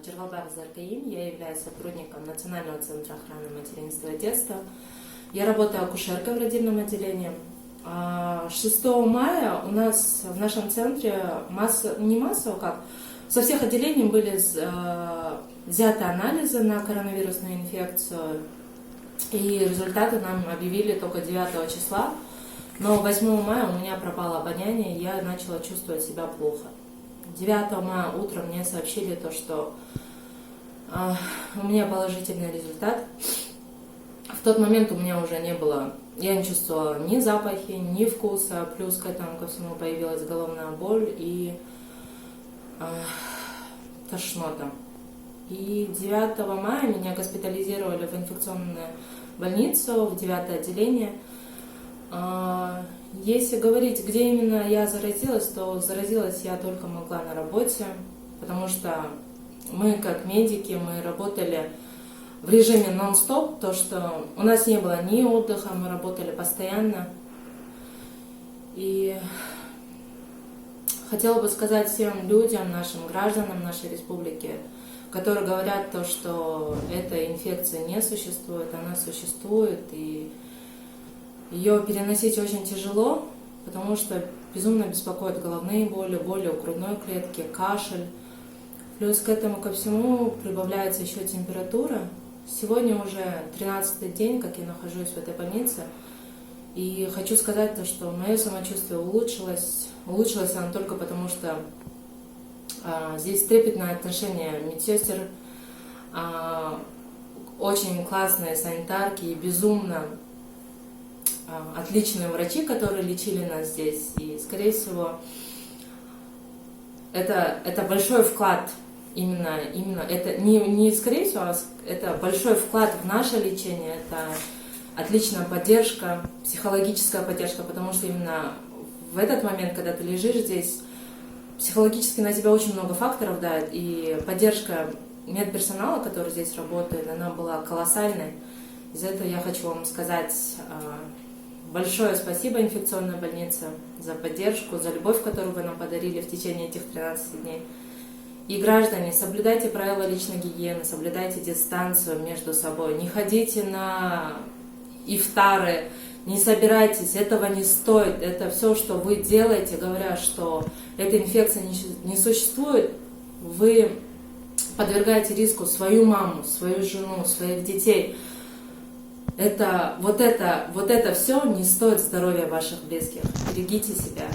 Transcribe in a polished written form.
Джергалбаев Заркаим, я являюсь сотрудником Национального центра охраны материнства и детства. Я работаю акушеркой в родильном отделении. 6 мая у нас в нашем центре со всех отделений были взяты анализы на коронавирусную инфекцию, и результаты нам объявили только 9 числа, но 8 мая у меня пропало обоняние, и я начала чувствовать себя плохо. 9 мая утром мне сообщили то, что у меня положительный результат. В тот момент у меня уже не было, я не чувствовала ни запахи, ни вкуса, плюс к этому ко всему появилась головная боль и тошнота. И 9 мая меня госпитализировали в инфекционную больницу, в 9 отделение. Если говорить, где именно я заразилась, то заразилась я только могла на работе, потому что мы, как медики, мы работали в режиме нон-стоп, то что у нас не было ни отдыха, мы работали постоянно. И хотела бы сказать всем людям, нашим гражданам нашей республики, которые говорят то, что эта инфекция не существует, она существует, и ее переносить очень тяжело, потому что безумно беспокоят головные боли, боли у грудной клетки, кашель. Плюс к этому ко всему прибавляется еще температура. Сегодня уже 13-й день, как я нахожусь в этой больнице, и хочу сказать то, что мое самочувствие улучшилось. Улучшилось оно только потому, что здесь трепетное отношение медсестер, очень классные санитарки и безумно отличные врачи, которые лечили нас здесь. И, скорее всего, это большой вклад, именно это не скорее всего, а это большой вклад в наше лечение, это отличная поддержка, психологическая поддержка, потому что именно в этот момент, когда ты лежишь здесь, психологически на тебя очень много факторов давит, и поддержка медперсонала, который здесь работает, она была колоссальной. Из-за этого я хочу вам сказать большое спасибо инфекционной больнице за поддержку, за любовь, которую вы нам подарили в течение этих 13 дней. И, граждане, соблюдайте правила личной гигиены, соблюдайте дистанцию между собой, не ходите на ифтары, не собирайтесь, этого не стоит. Это все, что вы делаете, говоря, что эта инфекция не существует, вы подвергаете риску свою маму, свою жену, своих детей. Вот это все не стоит здоровья ваших близких. Берегите себя.